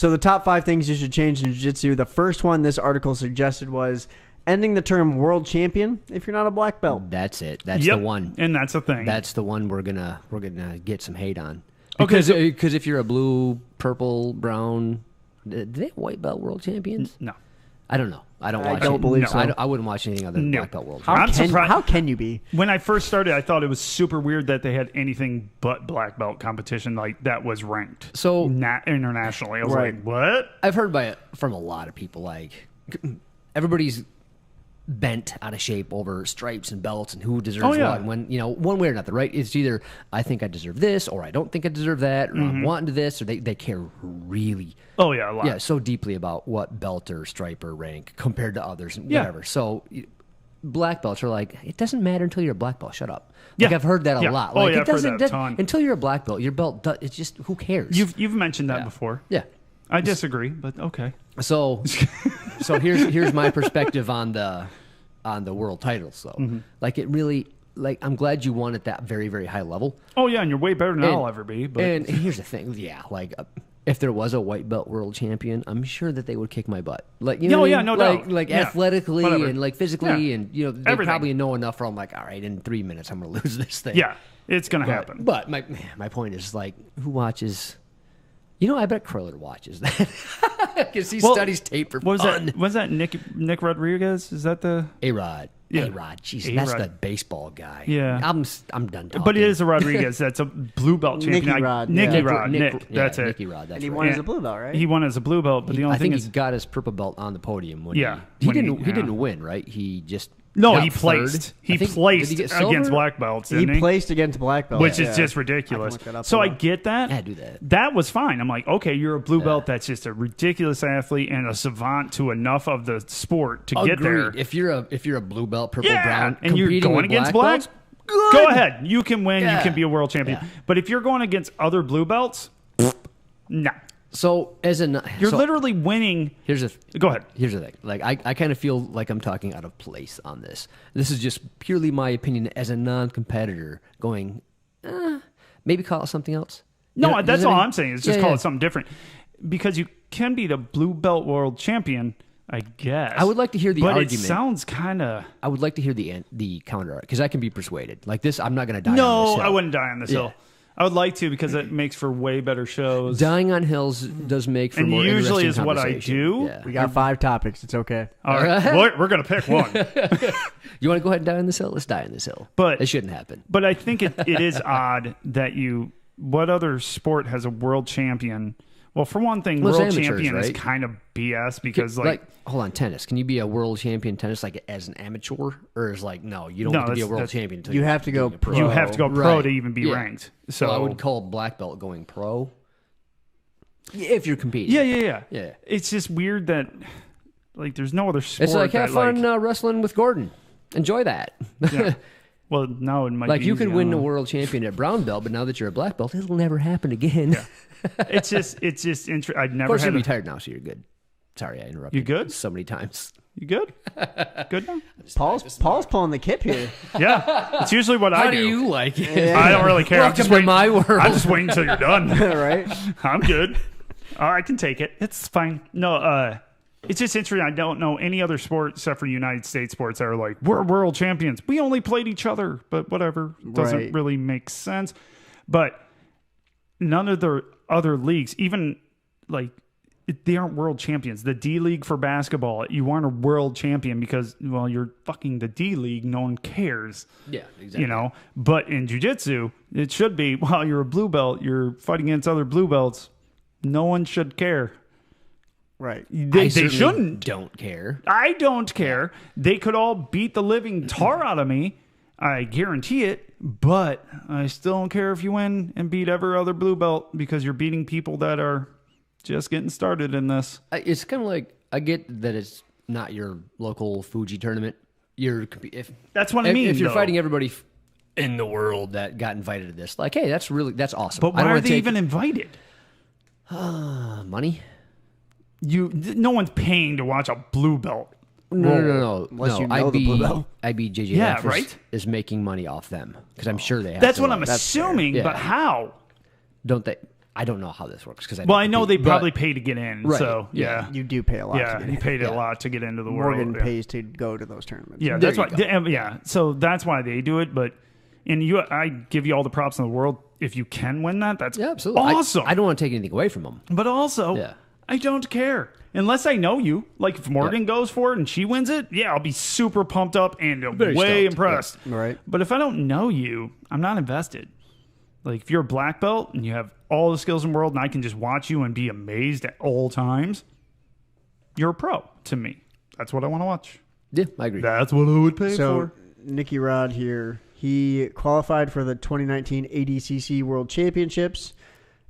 So the top 5 things you should change in jiu-jitsu. The first one this article suggested was ending the term world champion if you're not a black belt. That's it. That's the one. And that's the thing. That's the one we're gonna get some hate on. Because if you're a blue, purple, brown, do they have white belt world champions? No. I don't know. I don't believe so. I wouldn't watch anything other than black belt world. How can you be? When I first started, I thought it was super weird that they had anything but black belt competition like that was ranked. So internationally, I was like, what? I've heard from a lot of people like everybody's bent out of shape over stripes and belts and who deserves what. And when one way or another, right? It's either I think I deserve this or I don't think I deserve that, or I'm wanting this, or they care really. Oh yeah, a lot. Yeah, so deeply about what belt or stripe or rank compared to others and whatever. So black belts are like, it doesn't matter until you're a black belt. Shut up. Like I've heard that a lot. Like I've heard that a ton. Until you're a black belt, your belt. It's just who cares. You've mentioned that before. Yeah. I disagree, but okay. So here's my perspective on the world titles though. Like it really, like I'm glad you won at that very, very high level. Oh yeah, and you're way better than I'll ever be. But and here's the thing, like if there was a white belt world champion, I'm sure that they would kick my butt. Like no doubt. Like athletically and like physically, and they probably know enough. Where I'm like, all right, in 3 minutes I'm gonna lose this thing. Yeah, it's gonna happen. But my point is like, who watches? I bet Curler watches that because he studies tape for fun. Was that Nick Rodriguez? Is that the A-Rod? Yeah. A-Rod. Jeez, that's the baseball guy. Yeah. I'm done talking. But it is a Rodriguez. That's a blue belt champion. Nicky Rod. Nick. That's it. Nicky Rod. That's And he right. won as a blue belt, right? He won as a blue belt, but the only thing is he got his purple belt on the podium. When he didn't win, right? He just he placed. He placed against black belts. He placed against black belts, which is just ridiculous. So I get that. Yeah, do that. That was fine. I'm like, okay, you're a blue belt. That's just a ridiculous athlete and a savant to enough of the sport to get there. If you're a blue belt, purple, brown, and you're going against black, go ahead. You can win. You can be a world champion. But if you're going against other blue belts, nah. So you're literally winning. Go ahead. Here's the thing. Like I kind of feel like I'm talking out of place on this. This is just purely my opinion as a non-competitor. Going, maybe call it something else. No, that's all I'm saying. Is just call it something different, because you can be the blue belt world champion. I guess. I would like to hear the argument. But it sounds kind of... I would like to hear the counter, because I can be persuaded. Like this, I'm not going to die on this hill. No, I wouldn't die on this hill. I would like to, because it makes for way better shows. Dying on hills does make for more interesting usually is what I do. Yeah. We got 5 topics. It's okay. All right. We're going to pick one. You want to go ahead and die on this hill? Let's die on this hill. But it shouldn't happen. But I think it is odd that what other sport has a world champion? Well, for one thing, world amateurs, champion right? is kind of BS, because hold on, tennis. Can you be a world champion tennis like as an amateur, or is like no, you don't have to be a world champion until you have to go pro. You have to go pro to even be ranked. So I would call black belt going pro if you're competing. Yeah. It's just weird that there's no other sport. It's like have fun wrestling with Gordon. Enjoy that. Yeah. Well, now it might be you could win the world champion at brown belt, but now that you're a black belt, it'll never happen again. Yeah. It's just interesting. I'd never. Of course, you're retired now, so you're good. Sorry, I interrupted. You good? So many times. You good? Good now? Paul's pulling the kip here. Yeah, it's usually what I do. How do you like it? I don't really care. Welcome to my world. I'm just waiting until you're done. Right? I'm good. I can take it. It's fine. No, it's just interesting. I don't know any other sport except for United States sports that are like, we're world champions. We only played each other, but whatever. Doesn't really make sense. But none of the other leagues, even they aren't world champions. The D League for basketball, you aren't a world champion because, well, you're fucking the D League. No one cares. Yeah, exactly. But in jiu-jitsu, it should be, well, you're a blue belt. You're fighting against other blue belts. No one should care. Right. They shouldn't. Don't care. I don't care. They could all beat the living tar out of me. I guarantee it. But I still don't care if you win and beat every other blue belt, because you're beating people that are just getting started in this. It's kind of like, I get that it's not your local Fuji tournament. That's what I mean. If you're fighting everybody in the world that got invited to this, hey, that's awesome. But why are they even invited? Money. No one's paying to watch a blue belt. No. Unless you know the blue belt. BJJ is making money off them, because I'm sure they have. That's what I'm assuming, but how? Don't they? I don't know how this works because I know they probably pay to get in. Right. So yeah, You do pay a lot. yeah, to get you in. paid a lot to get into the world. Morgan Yeah. pays to go to those tournaments. Yeah, There that's you why. Yeah, so that's why they do it. But I give you all the props in the world. If you can win that, that's absolutely awesome. I don't want to take anything away from them. But also, Yeah. I don't care. Unless I know you. Like, if Morgan goes for it and she wins it, yeah, I'll be super pumped up and Very way stoked. impressed. Yeah. Right. But if I don't know you, I'm not invested. Like, if you're a black belt and you have all the skills in the world and I can just watch you and be amazed at all times, you're a pro to me. That's what I want to watch. Yeah, I agree. That's what I would pay So for. Nicky Rod here, he qualified for the 2019 ADCC World Championships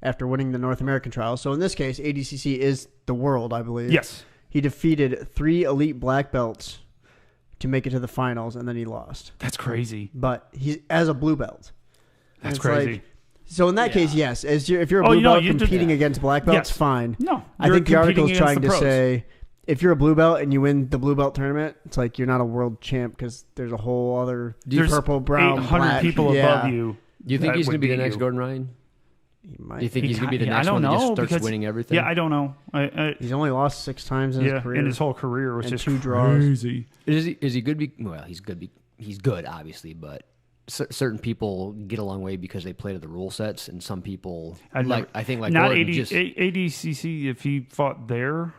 after winning the North American trial. So in this case, ADCC is the world, I believe. Yes. He defeated 3 elite black belts to make it to the finals, and then he lost. That's crazy. But he's as a blue belt. And That's it's crazy. like- so in that case, yes, if you're a blue belt competing against black belts, Yes. fine. No, I you're think the article is competing trying against to the pros. say if you're a blue belt and you win the blue belt tournament, it's like you're not a world champ because there's a whole other There's purple, brown, 800 black. people Yeah. above you. Do you think that he's going to would be the beat next you. Gordon Ryan? He Do might. you think he's going to be the I next don't one that just know, starts because- winning everything? Yeah, I don't know. He's only lost 6 times in his Yeah, career. in his whole career was And just 2 draws. crazy. Is he good? Well, he's good. He's good, obviously, but certain people get a long way because they play to the rule sets, and some people I think like not Gordon 80, just ADCC. If he fought there,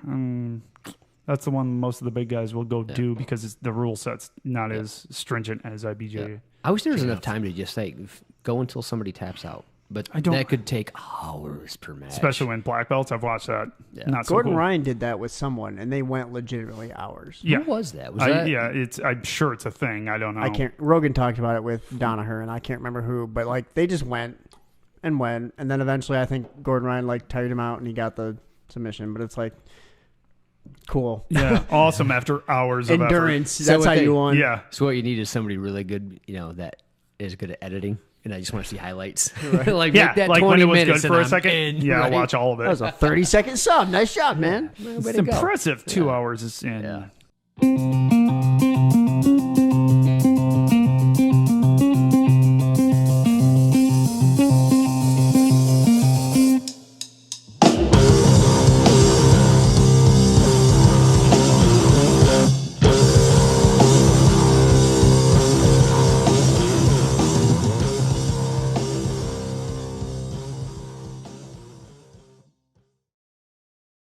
that's the one most of the big guys will go do because the rule set's not as stringent as IBJ. Yeah. I wish there was enough time to just go until somebody taps out, but that could take hours per match. Especially when black belts. I've watched that. Yeah. Not so Gordon cool. Ryan did that with someone, and they went legitimately hours. Yeah. Who was that? Was that? Yeah, I'm sure it's a thing. I don't know. I can't. Rogan talked about it with Danaher, and I can't remember who, but like they just went, and then eventually I think Gordon Ryan tired him out, and he got the submission. But it's like cool. Yeah, awesome. After hours of Endurance. So That's what how they- you won. effort. Yeah. So what you need is somebody really good, that is good at editing. And I just want to see highlights. Like Yeah, make that like 20 when it was good minutes for a and I'm second. in, Yeah, I'll right? watch all of That was it. a 30-second sub. Nice job, man. Way It's to go. impressive. 2 hours is Yeah. in.